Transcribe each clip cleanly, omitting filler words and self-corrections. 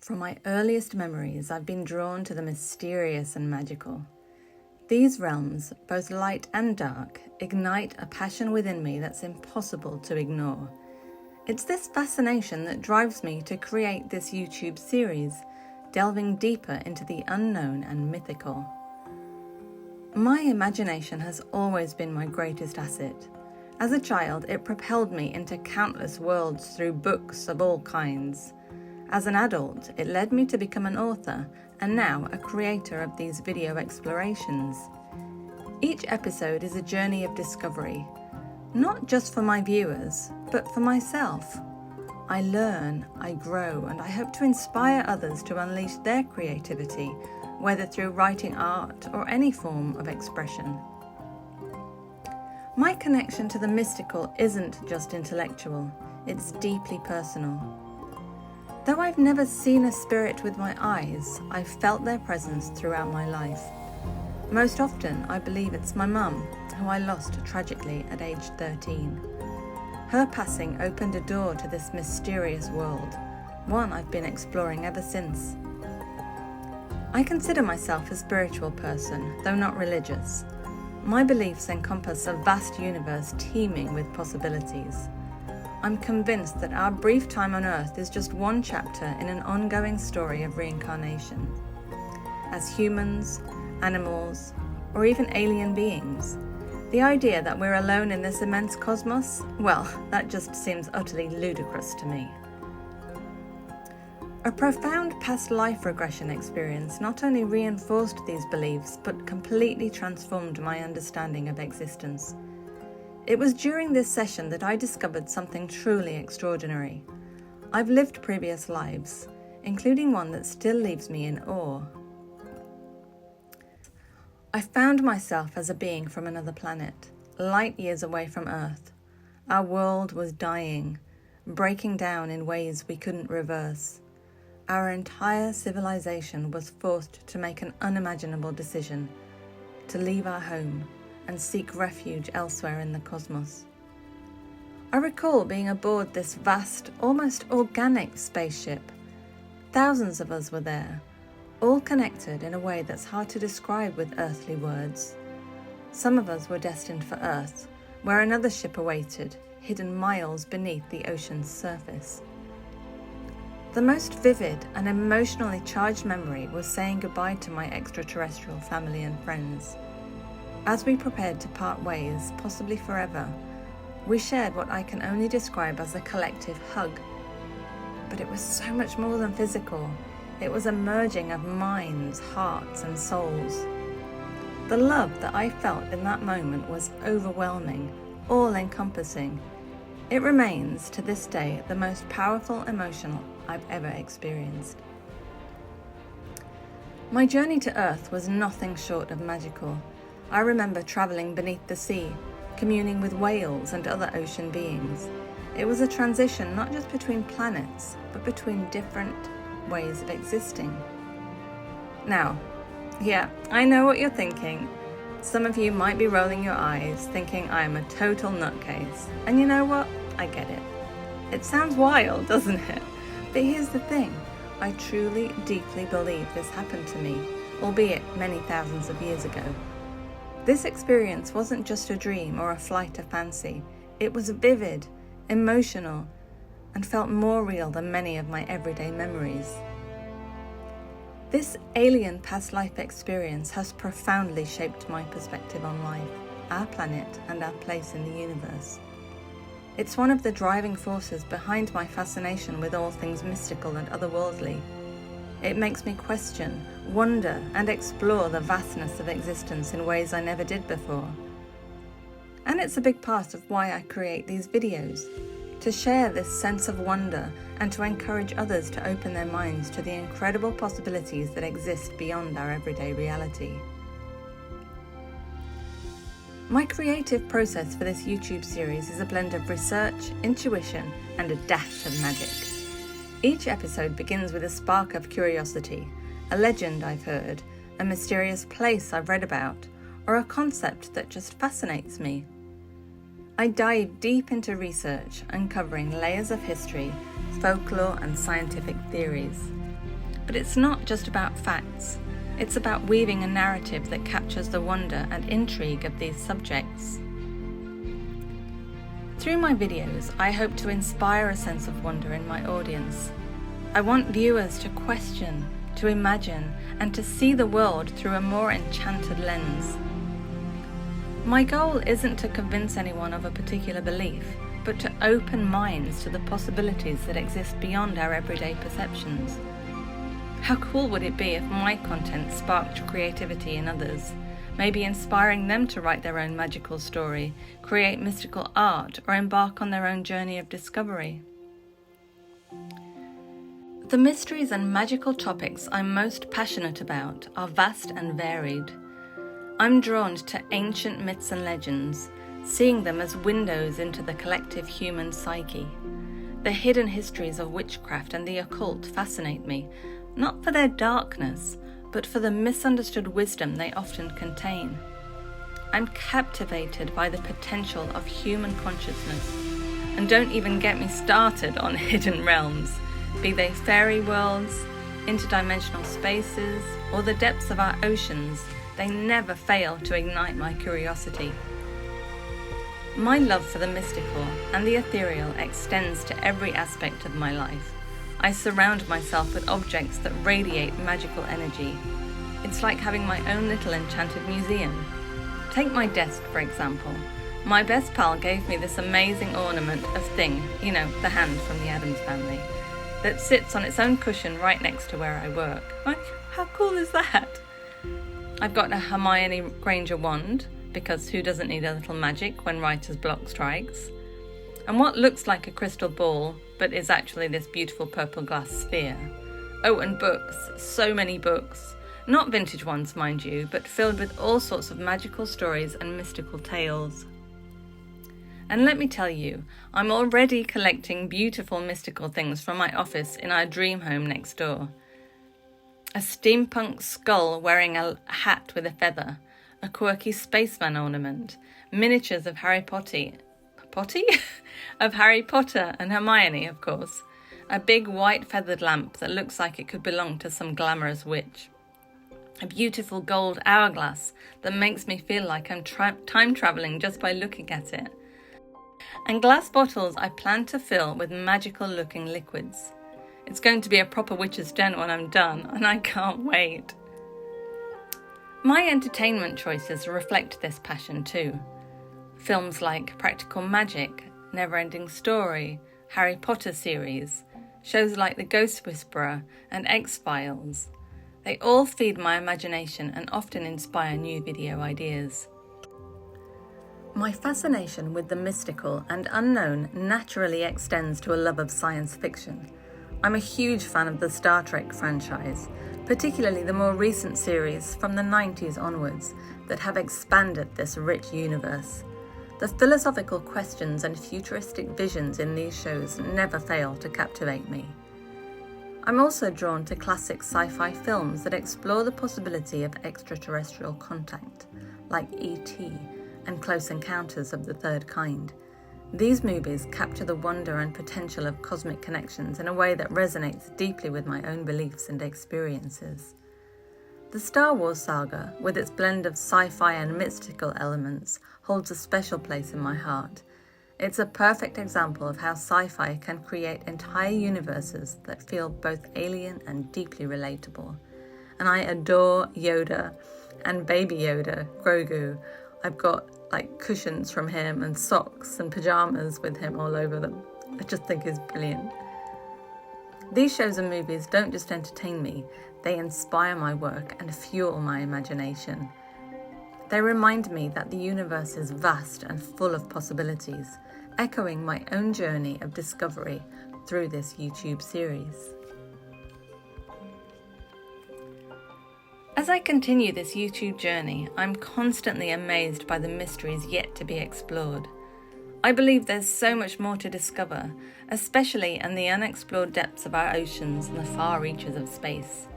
From my earliest memories, I've been drawn to the mysterious and magical. These realms, both light and dark, ignite a passion within me that's impossible to ignore. It's this fascination that drives me to create this YouTube series, delving deeper into the unknown and mythical. My imagination has always been my greatest asset. As a child, it propelled me into countless worlds through books of all kinds. As an adult, it led me to become an author and now a creator of these video explorations. Each episode is a journey of discovery, not just for my viewers, but for myself. I learn, I grow, and I hope to inspire others to unleash their creativity, whether through writing art or any form of expression. My connection to the mystical isn't just intellectual, it's deeply personal. Though I've never seen a spirit with my eyes, I've felt their presence throughout my life. Most often, I believe it's my mum, who I lost tragically at age 13. Her passing opened a door to this mysterious world, one I've been exploring ever since. I consider myself a spiritual person, though not religious. My beliefs encompass a vast universe teeming with possibilities. I'm convinced that our brief time on Earth is just one chapter in an ongoing story of reincarnation. As humans, animals, or even alien beings, the idea that we're alone in this immense cosmos, well, that just seems utterly ludicrous to me. A profound past life regression experience not only reinforced these beliefs, but completely transformed my understanding of existence. It was during this session that I discovered something truly extraordinary. I've lived previous lives, including one that still leaves me in awe. I found myself as a being from another planet, light years away from Earth. Our world was dying, breaking down in ways we couldn't reverse. Our entire civilization was forced to make an unimaginable decision, to leave our home and seek refuge elsewhere in the cosmos. I recall being aboard this vast, almost organic spaceship. Thousands of us were there, all connected in a way that's hard to describe with earthly words. Some of us were destined for Earth, where another ship awaited, hidden miles beneath the ocean's surface. The most vivid and emotionally charged memory was saying goodbye to my extraterrestrial family and friends. As we prepared to part ways, possibly forever, we shared what I can only describe as a collective hug. But it was so much more than physical. It was a merging of minds, hearts, and souls. The love that I felt in that moment was overwhelming, all-encompassing. It remains, to this day, the most powerful emotion I've ever experienced. My journey to Earth was nothing short of magical. I remember travelling beneath the sea, communing with whales and other ocean beings. It was a transition not just between planets, but between different ways of existing. Now, yeah, I know what you're thinking. Some of you might be rolling your eyes, thinking I am a total nutcase. And you know what? I get it. It sounds wild, doesn't it? But here's the thing. I truly, deeply believe this happened to me, albeit many thousands of years ago. This experience wasn't just a dream or a flight of fancy. It was vivid, emotional, and felt more real than many of my everyday memories. This alien past life experience has profoundly shaped my perspective on life, our planet, and our place in the universe. It's one of the driving forces behind my fascination with all things mystical and otherworldly. It makes me question, wonder, and explore the vastness of existence in ways I never did before. And it's a big part of why I create these videos, to share this sense of wonder and to encourage others to open their minds to the incredible possibilities that exist beyond our everyday reality. My creative process for this YouTube series is a blend of research, intuition, and a dash of magic. Each episode begins with a spark of curiosity, a legend I've heard, a mysterious place I've read about, or a concept that just fascinates me. I dive deep into research, uncovering layers of history, folklore, and scientific theories. But it's not just about facts. It's about weaving a narrative that captures the wonder and intrigue of these subjects. Through my videos, I hope to inspire a sense of wonder in my audience. I want viewers to question, to imagine, and to see the world through a more enchanted lens. My goal isn't to convince anyone of a particular belief, but to open minds to the possibilities that exist beyond our everyday perceptions. How cool would it be if my content sparked creativity in others, maybe inspiring them to write their own magical story, create mystical art, or embark on their own journey of discovery? The mysteries and magical topics I'm most passionate about are vast and varied. I'm drawn to ancient myths and legends, seeing them as windows into the collective human psyche. The hidden histories of witchcraft and the occult fascinate me, not for their darkness, but for the misunderstood wisdom they often contain. I'm captivated by the potential of human consciousness, and don't even get me started on hidden realms, be they fairy worlds, interdimensional spaces, or the depths of our oceans. They never fail to ignite my curiosity. My love for the mystical and the ethereal extends to every aspect of my life. I surround myself with objects that radiate magical energy. It's like having my own little enchanted museum. Take my desk, for example. My best pal gave me this amazing ornament of thing, you know, the hand from the Addams Family, that sits on its own cushion right next to where I work. Like, how cool is that? I've got a Hermione Granger wand, because who doesn't need a little magic when writer's block strikes? And what looks like a crystal ball, but is actually this beautiful purple glass sphere. Oh, and books, so many books. Not vintage ones, mind you, but filled with all sorts of magical stories and mystical tales. And let me tell you, I'm already collecting beautiful mystical things from my office in our dream home next door. A steampunk skull wearing a hat with a feather, a quirky spaceman ornament, miniatures of Harry Potter of Harry Potter and Hermione, of course, a big white feathered lamp that looks like it could belong to some glamorous witch, a beautiful gold hourglass that makes me feel like I'm time travelling just by looking at it, and glass bottles I plan to fill with magical looking liquids. It's going to be a proper witch's den when I'm done, and I can't wait. My entertainment choices reflect this passion too. Films like Practical Magic, Never-Ending Story, Harry Potter series, shows like The Ghost Whisperer and X-Files. They all feed my imagination and often inspire new video ideas. My fascination with the mystical and unknown naturally extends to a love of science fiction. I'm a huge fan of the Star Trek franchise, particularly the more recent series from the 90s onwards that have expanded this rich universe. The philosophical questions and futuristic visions in these shows never fail to captivate me. I'm also drawn to classic sci-fi films that explore the possibility of extraterrestrial contact, like E.T. and Close Encounters of the Third Kind. These movies capture the wonder and potential of cosmic connections in a way that resonates deeply with my own beliefs and experiences. The Star Wars saga, with its blend of sci-fi and mystical elements, holds a special place in my heart. It's a perfect example of how sci-fi can create entire universes that feel both alien and deeply relatable. And I adore Yoda and Baby Yoda, Grogu. I've got cushions from him and socks and pajamas with him all over them. I just think he's brilliant. These shows and movies don't just entertain me, they inspire my work and fuel my imagination. They remind me that the universe is vast and full of possibilities, echoing my own journey of discovery through this YouTube series. As I continue this YouTube journey, I'm constantly amazed by the mysteries yet to be explored. I believe there's so much more to discover, especially in the unexplored depths of our oceans and the far reaches of space.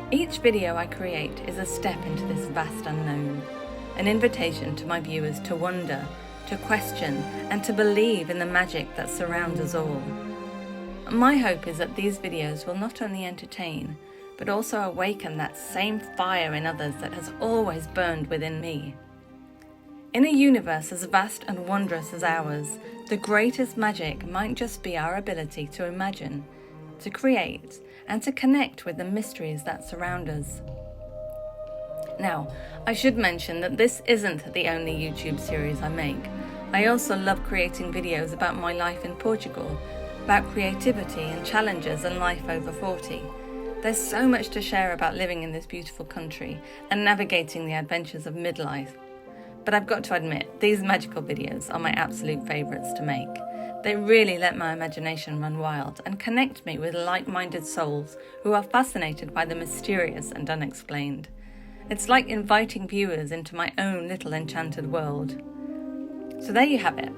Each video I create is a step into this vast unknown, an invitation to my viewers to wonder, to question, and to believe in the magic that surrounds us all. My hope is that these videos will not only entertain, but also awaken that same fire in others that has always burned within me. In a universe as vast and wondrous as ours, the greatest magic might just be our ability to imagine, to create, and to connect with the mysteries that surround us. Now, I should mention that this isn't the only YouTube series I make. I also love creating videos about my life in Portugal, about creativity and challenges and life over 40. There's so much to share about living in this beautiful country and navigating the adventures of midlife. But I've got to admit, these magical videos are my absolute favourites to make. They really let my imagination run wild and connect me with like-minded souls who are fascinated by the mysterious and unexplained. It's like inviting viewers into my own little enchanted world. So there you have it.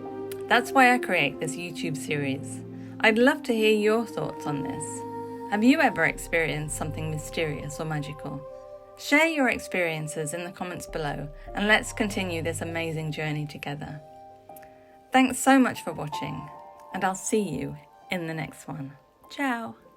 That's why I create this YouTube series. I'd love to hear your thoughts on this. Have you ever experienced something mysterious or magical? Share your experiences in the comments below and let's continue this amazing journey together. Thanks so much for watching, and I'll see you in the next one. Ciao!